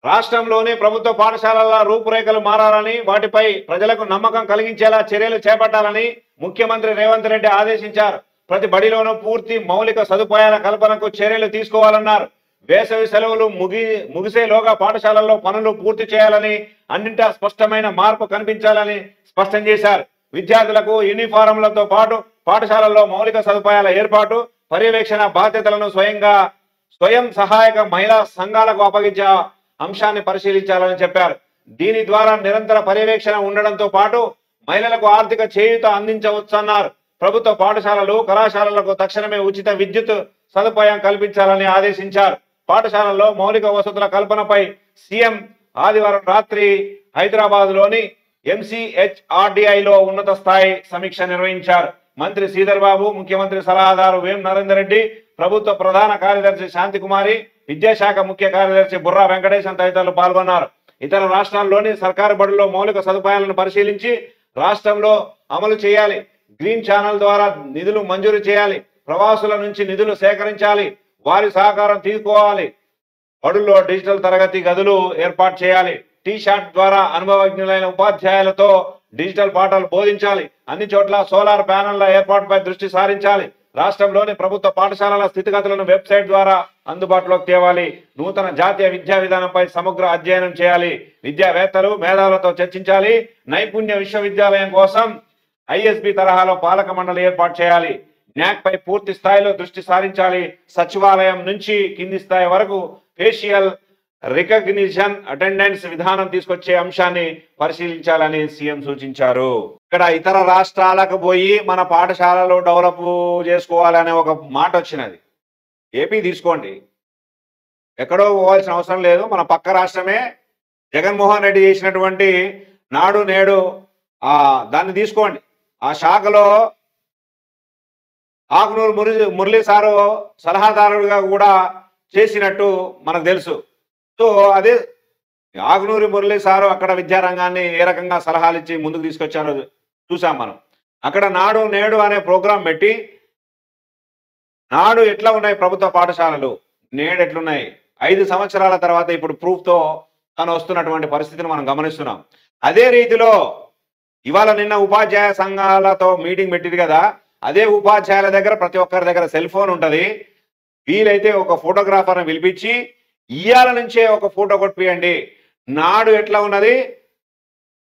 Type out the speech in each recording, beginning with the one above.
రాష్ట్రంలోని ప్రభుత్వ పాఠశాలల రూపురేఖలు మారాలని, వాటిపై ప్రజలకు నమ్మకం కలిగించేలా చర్యలు చేపట్టాలని ముఖ్యమంత్రి రేవంత్ రెడ్డి ఆదేశించారు. ప్రతి బడిలోనూ పూర్తి మౌలిక సదుపాయాల కల్పనకు చర్యలు తీసుకోవాలన్నారు. వేసవి సెలవులు ముగిసేలోగా పాఠశాలల్లో పనులు పూర్తి చేయాలని, అన్నింటా స్పష్టమైన మార్పు కనిపించాలని స్పష్టం చేశారు. విద్యార్థులకు యూనిఫారంలతో పాటు పాఠశాలల్లో మౌలిక సదుపాయాల ఏర్పాటు, పర్యవేక్షణ బాధ్యతలను స్వయం సహాయక మహిళా సంఘాలకు అప్పగించే అంశాన్ని పరిశీలించాలని చెప్పారు. దీని ద్వారా నిరంతర పర్యవేక్షణ ఉండడంతో పాటు మహిళలకు ఆర్థిక చేయూత అందించవచ్చన్నారు. ప్రభుత్వ పాఠశాలలు, కళాశాలలకు తక్షణమే ఉచిత విద్యుత్ సదుపాయం కల్పించాలని ఆదేశించారు. పాఠశాలల్లో మౌలిక వసతుల కల్పనపై సీఎం ఆదివారం రాత్రి హైదరాబాద్ లోని MCHRDIలో ఉన్నత స్థాయి సమీక్ష నిర్వహించారు. మంత్రి శ్రీధర్ బాబు, ముఖ్యమంత్రి సలహాదారు వేం నరేందర్ రెడ్డి, ప్రభుత్వ ప్రధాన కార్యదర్శి శాంతికుమారి, విద్యాశాఖ ముఖ్య కార్యదర్శి బుర్రా వెంకటేశం తదితరులు పాల్గొన్నారు. ఇతర రాష్ట్రాల్లోని సర్కారు బడుల్లో మౌలిక సదుపాయాలను పరిశీలించి రాష్ట్రంలో అమలు చేయాలి. గ్రీన్ ఛానల్ ద్వారా నిధులు మంజూరు చేయాలి. ప్రవాసుల నుంచి నిధులు సేకరించాలి. వారి సహకారం తీసుకోవాలి. బడుల్లో డిజిటల్ తరగతి గదులు ఏర్పాటు చేయాలి. టీ-షాట్ ద్వారా అనుభవజ్ఞులైన ఉపాధ్యాయులతో డిజిటల్ పాఠాలు బోధించాలి. అన్ని చోట్ల సోలార్ ప్యానెళ్ల ఏర్పాటుపై దృష్టి సారించాలి. రాష్ట్రంలోని ప్రభుత్వ పాఠశాలల స్థితిగతులను వెబ్సైట్ ద్వారా అందుబాటులోకి తేవాలి. నూతన జాతీయ విద్యా విధానంపై సమగ్ర అధ్యయనం చేయాలి. విద్యావేత్తలు, మేధావులతో చర్చించాలి. నైపుణ్య విశ్వవిద్యాలయం కోసం ISB తరహాలో పాలక మండలి ఏర్పాటు చేయాలి. న్యాక్ పై పూర్తి స్థాయిలో దృష్టి సారించాలి. సచివాలయం నుంచి కింది స్థాయి వరకు ఫేషియల్ రికగ్నిషన్ అటెండెన్స్ విధానం తీసుకొచ్చే అంశాన్ని పరిశీలించాలని సీఎం సూచించారు. ఇక్కడ ఇతర రాష్ట్రాలకు పోయి మన పాఠశాలలో డెవలప్ చేసుకోవాలనే ఒక మాట వచ్చినది. ఏపీ తీసుకోండి, ఎక్కడో పోవాల్సిన అవసరం లేదు. మన పక్క రాష్ట్రమే జగన్మోహన్ రెడ్డి చేసినటువంటి నాడు నేడు దాన్ని తీసుకోండి. ఆ శాఖలో ఆకునూరు మురళీ సారు సలహాదారుడిగా కూడా చేసినట్టు మనకు తెలుసు. సో అదే ఆకునూరి మురళీ సారు అక్కడ విద్యారంగాన్ని ఏ రకంగా సలహాలు ఇచ్చి ముందుకు తీసుకొచ్చారో చూసాం మనం. అక్కడ నాడు నేడు అనే ప్రోగ్రాం పెట్టి నాడు ఎట్లా ఉన్నాయి ప్రభుత్వ పాఠశాలలు, నేడు ఎట్లున్నాయి, 5 సంవత్సరాల తర్వాత ఇప్పుడు ప్రూఫ్తో తను వస్తున్నటువంటి పరిస్థితిని మనం గమనిస్తున్నాం. అదే రీతిలో ఇవాళ నిన్న ఉపాధ్యాయ సంఘాలతో మీటింగ్ పెట్టింది కదా, అదే ఉపాధ్యాయుల దగ్గర ప్రతి ఒక్కరి దగ్గర సెల్ ఫోన్ ఉంటుంది. వీలైతే ఒక ఫోటోగ్రాఫర్ని పిలిపించి ఇయ్యాల నుంచే ఒక ఫోటో కొట్టియండి. నాడు ఎట్లా ఉన్నది,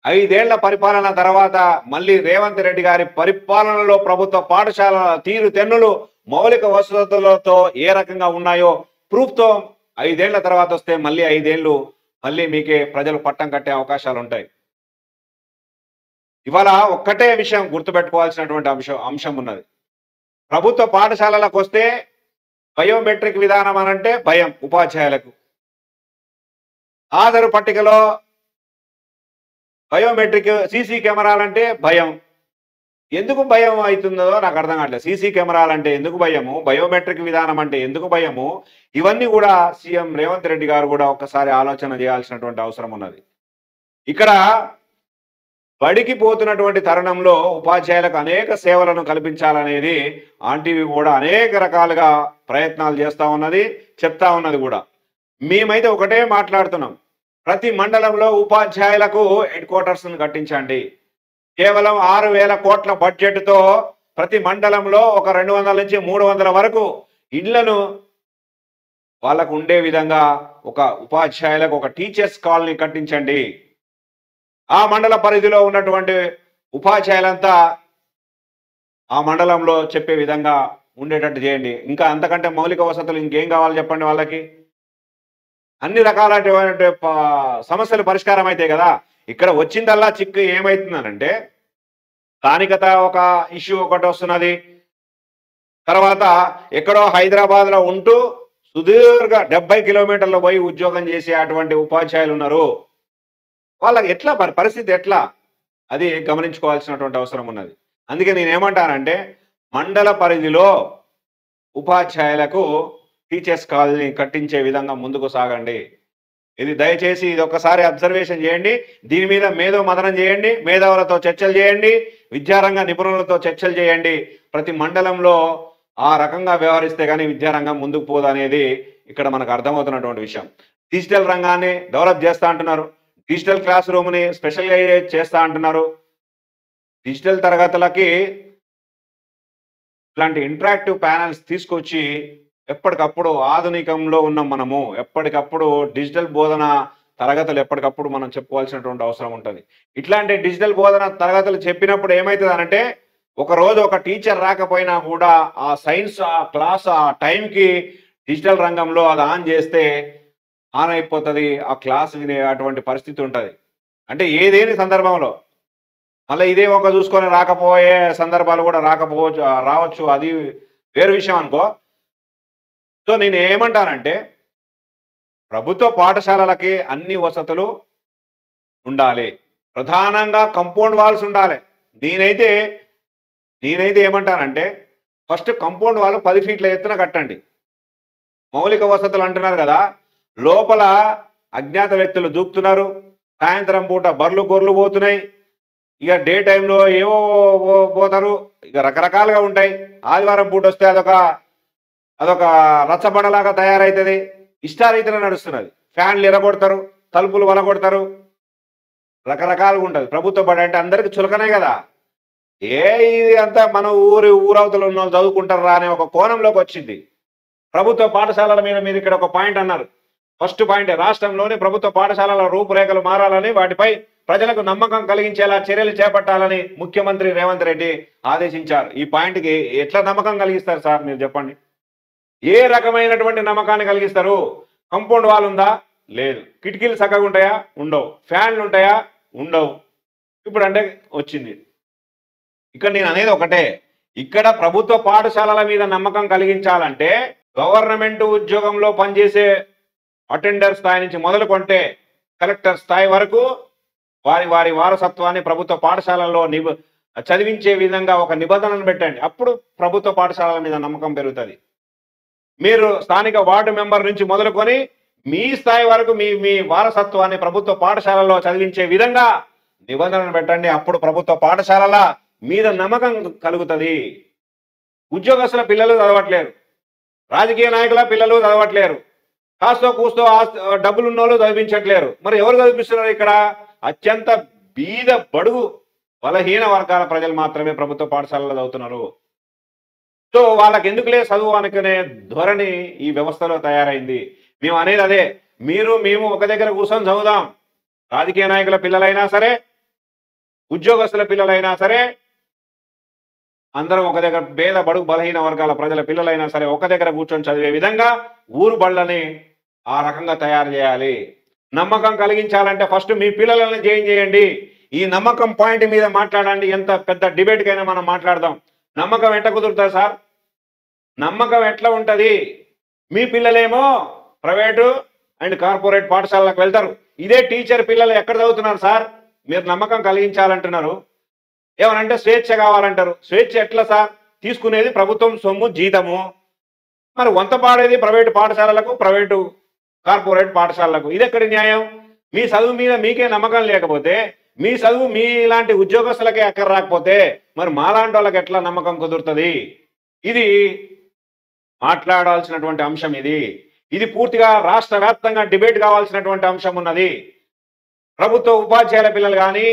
5 ఏళ్ల పరిపాలన తర్వాత మళ్ళీ రేవంత్ రెడ్డి గారి పరిపాలనలో ప్రభుత్వ పాఠశాలల తీరు తెన్నులు మౌలిక వసతులతో ఏ రకంగా ఉన్నాయో ప్రూఫ్తో 5 ఏళ్ల తర్వాత వస్తే మళ్ళీ 5 ఏళ్ళు మళ్ళీ మీకే ప్రజలు పట్టం కట్టే అవకాశాలు ఉంటాయి. ఇవాళ ఒక్కటే విషయం గుర్తుపెట్టుకోవాల్సినటువంటి అంశం ఉన్నది. ప్రభుత్వ పాఠశాలలకు వస్తే బయోమెట్రిక్ విధానం అనంటే భయం ఉపాధ్యాయులకు. ఆధార్ పట్టికలో బయోమెట్రిక్, సీసీ కెమెరాలంటే భయం. ఎందుకు భయం అవుతుందో నాకు అర్థం కావట్లేదు. సీసీ కెమెరాలంటే ఎందుకు భయము, బయోమెట్రిక్ విధానం అంటే ఎందుకు భయము, ఇవన్నీ కూడా సీఎం రేవంత్ రెడ్డి గారు కూడా ఒక్కసారి ఆలోచన చేయాల్సినటువంటి అవసరం ఉన్నది. ఇక్కడ బడికి పోతున్నటువంటి తరుణంలో ఉపాధ్యాయులకు అనేక సేవలను కల్పించాలనేది ఆంటీవీ కూడా అనేక రకాలుగా ప్రయత్నాలు చేస్తూ ఉన్నది, చెప్తా ఉన్నది కూడా. మేమైతే ఒకటే మాట్లాడుతున్నాం, ప్రతి మండలంలో ఉపాధ్యాయులకు హెడ్ క్వార్టర్స్ను కట్టించండి. కేవలం 6,000 కోట్ల బడ్జెట్తో ప్రతి మండలంలో ఒక 200 నుంచి 300 వరకు ఇళ్లను వాళ్ళకు ఉండే విధంగా ఒక ఉపాధ్యాయులకు ఒక టీచర్స్ కాలనీ కట్టించండి. ఆ మండల పరిధిలో ఉన్నటువంటి ఉపాధ్యాయులంతా ఆ మండలంలో చెప్పే విధంగా ఉండేటట్టు చేయండి. ఇంకా అంతకంటే మౌలిక వసతులు ఇంకేం కావాలి చెప్పండి. వాళ్ళకి అన్ని రకాలైనటువంటి సమస్యలు పరిష్కారం అయితే కదా. ఇక్కడ వచ్చిందల్లా చిక్కు ఏమవుతుందనంటే స్థానికత ఒక ఇష్యూ ఒకటి వస్తున్నది. తర్వాత ఎక్కడో హైదరాబాద్లో ఉంటూ సుదీర్ఘ 70 కిలోమీటర్లు పోయి ఉద్యోగం చేసే అటువంటి ఉపాధ్యాయులు ఉన్నారు. వాళ్ళకి ఎట్లా పరిస్థితి ఎట్లా, అది గమనించుకోవాల్సినటువంటి అవసరం ఉన్నది. అందుకే నేనేమంటానంటే మండల పరిధిలో ఉపాధ్యాయులకు టీచర్స్ కాలనీ కట్టించే విధంగా ముందుకు సాగండి. ఇది దయచేసి ఇది ఒక్కసారి అబ్జర్వేషన్ చేయండి. దీని మీద మేధో మదనం చేయండి, మేధావులతో చర్చలు చేయండి, విద్యారంగ నిపుణులతో చర్చలు చేయండి. ప్రతి మండలంలో ఆ రకంగా వ్యవహరిస్తే కానీ విద్యారంగం ముందుకు పోదనేది ఇక్కడ మనకు అర్థమవుతున్నటువంటి విషయం. డిజిటల్ రంగాన్ని డెవలప్ చేస్తా అంటున్నారు. డిజిటల్ క్లాస్ రూమ్ని స్పెషల్గా చేస్తా అంటున్నారు. డిజిటల్ తరగతులకి ఇట్లాంటి ఇంటరాక్టివ్ ప్యానల్స్ తీసుకొచ్చి ఎప్పటికప్పుడు ఆధునికంలో ఉన్నాం మనము. ఎప్పటికప్పుడు డిజిటల్ బోధన తరగతులు ఎప్పటికప్పుడు మనం చెప్పుకోవాల్సినటువంటి అవసరం ఉంటుంది. ఇట్లాంటి డిజిటల్ బోధన తరగతులు చెప్పినప్పుడు ఏమవుతుంది అనంటే, ఒక రోజు ఒక టీచర్ రాకపోయినా కూడా ఆ సైన్స్ ఆ క్లాస్ ఆ టైంకి డిజిటల్ రంగంలో అది ఆన్ చేస్తే ఆన్ అయిపోతుంది. ఆ క్లాస్ వినే అటువంటి పరిస్థితి ఉంటుంది. అంటే ఏదేని సందర్భంలో మళ్ళీ ఇదే ఒక చూసుకొని రాకపోయే సందర్భాలు కూడా రావచ్చు. అది వేరు విషయం అనుకో. సో నేను ఏమంటానంటే, ప్రభుత్వ పాఠశాలలకి అన్ని వసతులు ఉండాలి. ప్రధానంగా కంపౌండ్ వాల్స్ ఉండాలి. నేనైతే ఏమంటానంటే, ఫస్ట్ కంపౌండ్ వాల్ 10 ఫీట్ల ఎత్తున కట్టండి. మౌలిక వసతులు అంటున్నారు కదా, లోపల అజ్ఞాత వ్యక్తులు దూకుతున్నారు. సాయంత్రం పూట బర్లు గొర్రెలు పోతున్నాయి. ఇక డే టైంలో ఏవో పోతారు. ఇక రకరకాలుగా ఉంటాయి. ఆదివారం పూట వస్తే అదొక రచ్చబండలాగా తయారవుతుంది. ఇష్టారీతిలో నడుస్తున్నది. ఫ్యాన్లు ఎరగొడతారు, తలుపులు వలగొడతారు, రకరకాలుగా ఉంటుంది. ప్రభుత్వ బడి అంటే అందరికి చులకనే కదా. ఇది అంతా మన ఊరవతలు ఉన్న వాళ్ళు చదువుకుంటారా అనే ఒక కోణంలోకి వచ్చింది. ప్రభుత్వ పాఠశాలల మీద మీరు ఇక్కడ ఒక పాయింట్ అన్నారు. ఫస్ట్ పాయింట్, రాష్ట్రంలోని ప్రభుత్వ పాఠశాలల రూపురేఖలు మారాలని, వాటిపై ప్రజలకు నమ్మకం కలిగించేలా చర్యలు చేపట్టాలని ముఖ్యమంత్రి రేవంత్ రెడ్డి ఆదేశించారు. ఈ పాయింట్కి ఎట్లా నమ్మకం కలిగిస్తారు సార్ మీరు చెప్పండి? ఏ రకమైనటువంటి నమ్మకాన్ని కలిగిస్తారు? కంపౌండ్ వాల్ ఉందా? లేదు. కిటికీలు చక్కగా ఉంటాయా? ఉండవు. ఫ్యాన్లు ఉంటాయా? ఉండవు. ఇప్పుడు అంటే వచ్చింది. ఇక్కడ నేను అనేది ఒకటే, ఇక్కడ ప్రభుత్వ పాఠశాలల మీద నమ్మకం కలిగించాలంటే గవర్నమెంట్ ఉద్యోగంలో పనిచేసే అటెండర్ స్థాయి నుంచి మొదలుకొంటే కలెక్టర్ స్థాయి వరకు వారి వారసత్వాన్ని ప్రభుత్వ పాఠశాలల్లో చదివించే విధంగా ఒక నిబంధనను పెట్టండి. అప్పుడు ప్రభుత్వ పాఠశాలల మీద నమ్మకం పెరుగుతుంది. మీరు స్థానిక వార్డు మెంబర్ నుంచి మొదలుకొని మీ స్థాయి వరకు మీ వారసత్వాన్ని ప్రభుత్వ పాఠశాలలో చదివించే విధంగా నిబంధనలు పెట్టండి. అప్పుడు ప్రభుత్వ పాఠశాలల మీద నమ్మకం కలుగుతుంది. ఉద్యోగస్తుల పిల్లలు చదవట్లేరు, రాజకీయ నాయకుల పిల్లలు చదవట్లేరు, కాస్తో కూస్తో డబ్బులున్న వాళ్ళు చదివించట్లేరు. మరి ఎవరు చదివిస్తున్నారు? ఇక్కడ అత్యంత బీద బడుగు బలహీన వర్గాల ప్రజలు మాత్రమే ప్రభుత్వ పాఠశాలలో చదువుతున్నారు. సో వాళ్ళకి ఎందుకులే చదువు అనుకునే ధోరణి ఈ వ్యవస్థలో తయారైంది. మేము అనేది అదే, మేము ఒక దగ్గర కూర్చొని చదువుదాం. రాజకీయ నాయకుల పిల్లలైనా సరే, ఉద్యోగస్తుల పిల్లలైనా సరే, అందరం ఒక దగ్గర, పేద బడుగు బలహీన వర్గాల ప్రజల పిల్లలైనా సరే ఒక దగ్గర కూర్చొని చదివే విధంగా ఊరు బళ్ళని ఆ రకంగా తయారు చేయాలి. నమ్మకం కలిగించాలంటే ఫస్ట్ మీ పిల్లలని జాయిన్ చేయండి. ఈ నమ్మకం పాయింట్ మీద మాట్లాడండి. ఎంత పెద్ద డిబేట్కైనా మనం మాట్లాడదాం. నమ్మకం ఎట్లా కుదురుతుంది సార్? నమ్మకం ఎట్లా ఉంటుంది? మీ పిల్లలేమో ప్రైవేటు అండ్ కార్పొరేట్ పాఠశాలకు వెళ్తారు. ఇదే టీచర్ పిల్లలు ఎక్కడ చదువుతున్నారు సార్? మీరు నమ్మకం కలిగించాలంటున్నారు, ఏమనంటే స్వేచ్ఛ కావాలంటారు. స్వేచ్ఛ ఎట్లా సార్? తీసుకునేది ప్రభుత్వం సొమ్ము, జీతము. మరి వంత పాడేది ప్రైవేటు పాఠశాలలకు, ప్రైవేటు కార్పొరేట్ పాఠశాలలకు. ఇది ఎక్కడి న్యాయం? మీ చదువు మీద మీకే నమ్మకం లేకపోతే, మీ చదువు మీ ఇలాంటి ఉద్యోగస్తులకే ఎక్కడ రాకపోతే మరి మాలాంటి వాళ్ళకి ఎట్లా నమ్మకం కుదురుతుంది? ఇది మాట్లాడాల్సినటువంటి అంశం. ఇది పూర్తిగా రాష్ట్ర వ్యాప్తంగా డిబేట్ కావాల్సినటువంటి అంశం ఉన్నది. ప్రభుత్వ ఉపాధ్యాయుల పిల్లలు కానీ,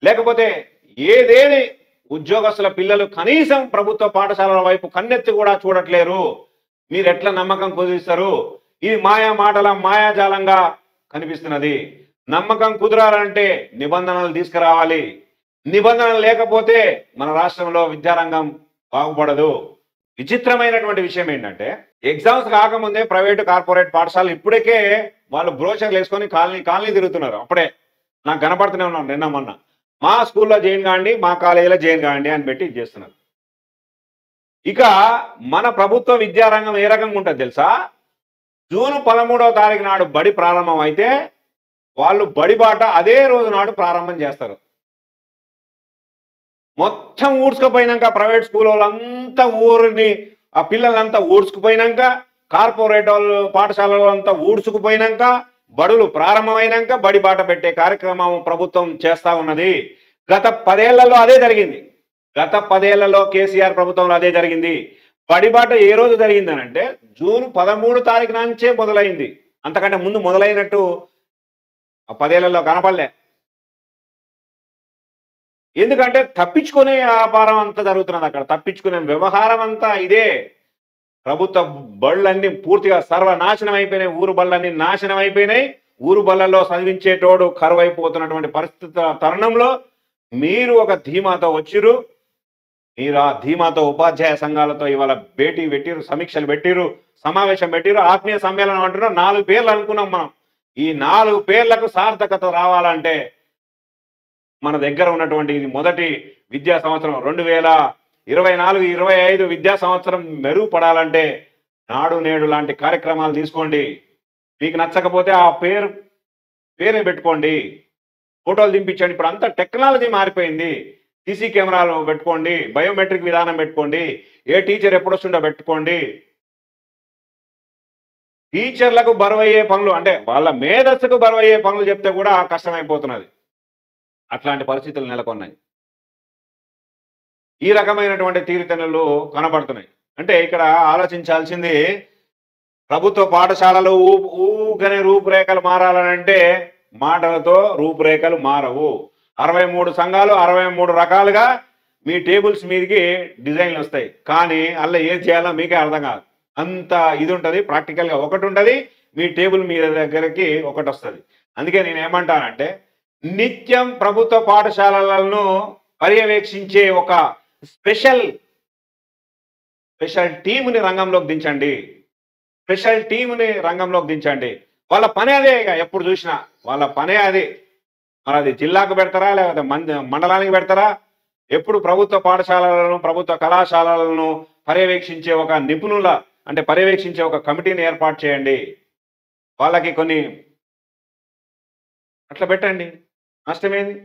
లేకపోతే ఏదేని ఉద్యోగస్తుల పిల్లలు కనీసం ప్రభుత్వ పాఠశాలల వైపు కన్నెత్తి కూడా చూడట్లేరు. మీరు ఎట్లా నమ్మకం కుదిరిస్తారు? ఇది మాయా మాటల మాయాజాలంగా కనిపిస్తున్నది. నమ్మకం కుదరాలంటే నిబంధనలు తీసుకురావాలి. నిబంధనలు లేకపోతే మన రాష్ట్రంలో విద్యారంగం బాగుపడదు. విచిత్రమైనటువంటి విషయం ఏంటంటే, ఎగ్జామ్స్ కాకముందే ప్రైవేటు కార్పొరేట్ పాఠశాలలు ఇప్పటికే వాళ్ళు బ్రోషర్లు వేసుకొని కాలనీ తిరుగుతున్నారు. అప్పుడే నాకు కనపడుతూనే ఉన్నాను. నిన్న మొన్న మా స్కూల్లో జాయిన్ కాండి, మా కాలేజీలో జాయిన్ కాండి అని పెట్టి చేస్తున్నారు. ఇక మన ప్రభుత్వ విద్యారంగం ఏ రకంగా ఉంటుంది తెలుసా? జూన్ 13వ తారీఖు నాడు బడి ప్రారంభం అయితే వాళ్ళు బడి బాట అదే రోజు నాడు ప్రారంభం చేస్తారు. మొత్తం ఊడ్చుకుపోయినాక ప్రైవేట్ స్కూల్ వాళ్ళంతా ఊరిని ఆ పిల్లలంతా ఊడ్చుకుపోయినాక, కార్పొరేట్ వాళ్ళు పాఠశాలలో అంతా ఊడ్చుకుపోయినాక, బడులు ప్రారంభమైనాక బడి బాట పెట్టే కార్యక్రమం ప్రభుత్వం చేస్తా ఉన్నది. గత 10 ఏళ్లలో అదే జరిగింది. గత 10 ఏళ్లలో కేసీఆర్ ప్రభుత్వంలో అదే జరిగింది. బడి బాట ఏ రోజు జరిగిందనంటే జూన్ 13 తారీఖు నుంచే మొదలైంది. అంతకంటే ముందు మొదలైనట్టు 10 ఏళ్లలో కనపడలే. ఎందుకంటే తప్పించుకునే వ్యాపారం అంతా జరుగుతున్నది అక్కడ. తప్పించుకునే వ్యవహారం అంతా ఇదే. ప్రభుత్వ బళ్ళన్నీ పూర్తిగా సర్వనాశనం అయిపోయినాయి. ఊరు బళ్ళన్నీ నాశనం అయిపోయినాయి. ఊరు బళ్ళల్లో చదివించేటోడు కరువైపోతున్నటువంటి పరిస్థితుల తరుణంలో మీరు ఒక ధీమాతో వచ్చిరు. మీరు ఆ ధీమాతో ఉపాధ్యాయ సంఘాలతో ఇవాళ భేటీ పెట్టిరు, సమీక్షలు పెట్టిరు, సమావేశం పెట్టిరు, ఆత్మీయ సమ్మేళనం అంటున్నారు. 4 పేర్లు అనుకున్నాం మనం. ఈ 4 పేర్లకు సార్థకత రావాలంటే మన దగ్గర ఉన్నటువంటి ఇది మొదటి విద్యా సంవత్సరం 2024-25 విద్యా సంవత్సరం మెరుగుపడాలంటే నాడు నేడు లాంటి కార్యక్రమాలు తీసుకోండి. మీకు నచ్చకపోతే ఆ పేరే పెట్టుకోండి, ఫోటోలు దింపించండి. ఇప్పుడు అంతా టెక్నాలజీ మారిపోయింది. సీసీ కెమెరాలు పెట్టుకోండి, బయోమెట్రిక్ విధానం పెట్టుకోండి, ఏ టీచర్ ఎప్పుడు వస్తుండో పెట్టుకోండి. టీచర్లకు బరువయ్యే పనులు అంటే వాళ్ళ మేధస్సుకు బరువయ్యే పనులు చెప్తే కూడా కష్టమైపోతున్నది. అట్లాంటి పరిస్థితులు నెలకొన్నాయి. ఈ రకమైనటువంటి తీరుతెన్నులు కనబడుతున్నాయి. అంటే ఇక్కడ ఆలోచించాల్సింది ప్రభుత్వ పాఠశాలలు ఊగనే రూపురేఖలు మారాలనంటే మాటలతో రూపురేఖలు మారవు. 63 సంఘాలు 63 రకాలుగా మీ టేబుల్స్ మీదకి డిజైన్లు వస్తాయి. కానీ అలా ఏం చేయాలో మీకే అర్థం కాదు. అంత ఇది ఉంటుంది. ప్రాక్టికల్గా ఒకటి ఉంటుంది, మీ టేబుల్ మీ దగ్గరికి ఒకటి వస్తుంది. అందుకే నేను ఏమంటానంటే నిత్యం ప్రభుత్వ పాఠశాలలను పర్యవేక్షించే ఒక స్పెషల్ టీముని రంగంలోకి దించండి. స్పెషల్ టీముని రంగంలోకి దించండి. వాళ్ళ పనే అదే. ఇక ఎప్పుడు చూసినా వాళ్ళ పనే అది. మరి అది జిల్లాకు పెడతారా లేకపోతే మండలానికి పెడతారా? ఎప్పుడు ప్రభుత్వ పాఠశాలలను ప్రభుత్వ కళాశాలలను పర్యవేక్షించే ఒక నిపుణుల అంటే పర్యవేక్షించే ఒక కమిటీని ఏర్పాటు చేయండి. వాళ్ళకి కొన్ని అట్లా పెట్టండి. నష్టమేంది?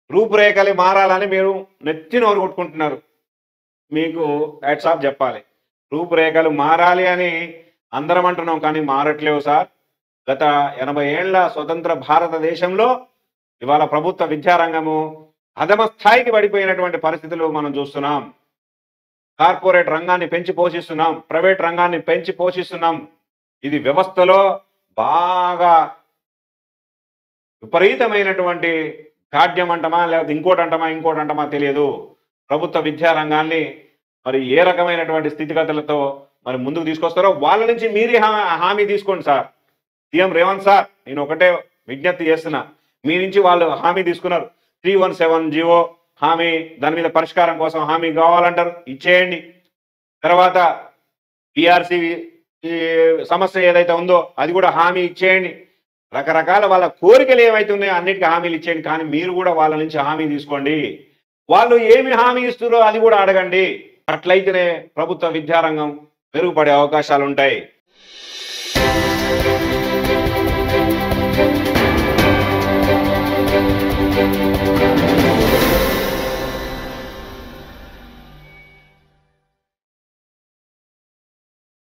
రూపురేఖలు మారాలని మీరు నెత్తి నోరు కొట్టుకుంటున్నారు. మీకు హ్యాట్స్ ఆఫ్ చెప్పాలి. రూపురేఖలు మారాలి అని అందరం అంటున్నాం, కానీ మారట్లేవు సార్. గత 80 ఏళ్ల స్వతంత్ర భారతదేశంలో ఇవాళ ప్రభుత్వ విద్యారంగము అధమ స్థాయికి పడిపోయినటువంటి పరిస్థితులు మనం చూస్తున్నాం. కార్పొరేట్ రంగాన్ని పెంచి పోషిస్తున్నాం, ప్రైవేట్ రంగాన్ని పెంచి పోషిస్తున్నాం. ఇది వ్యవస్థలో బాగా విపరీతమైనటువంటి కాడ్యం అంటమా లేకపోతే ఇంకోటి అంటమా తెలియదు. ప్రభుత్వ విద్యారంగాన్ని మరి ఏ రకమైనటువంటి స్థితిగతులతో మరి ముందుకు తీసుకొస్తారో వాళ్ళ నుంచి మీరే హామీ తీసుకోండి సార్. సీఎం రేవంత్ సార్, నేను ఒకటే విజ్ఞప్తి చేస్తున్నా. మీ నుంచి వాళ్ళు హామీ తీసుకున్నారు. 317 జీవో హామీ, దాని మీద పరిష్కారం కోసం హామీ కావాలంటారు, ఇచ్చేయండి. తర్వాత పిఆర్సీ సమస్య ఏదైతే ఉందో అది కూడా హామీ ఇచ్చేయండి. రకరకాల వాళ్ళ కోరికలు ఏవైతే ఉన్నాయో అన్నిటికీ హామీలు ఇచ్చేయండి. కానీ మీరు కూడా వాళ్ళ నుంచి హామీ తీసుకోండి. వాళ్ళు ఏమి హామీ ఇస్తున్నారో అది కూడా అడగండి. అట్లయితేనే ప్రభుత్వ విద్యారంగం మెరుగుపడే అవకాశాలు ఉంటాయి.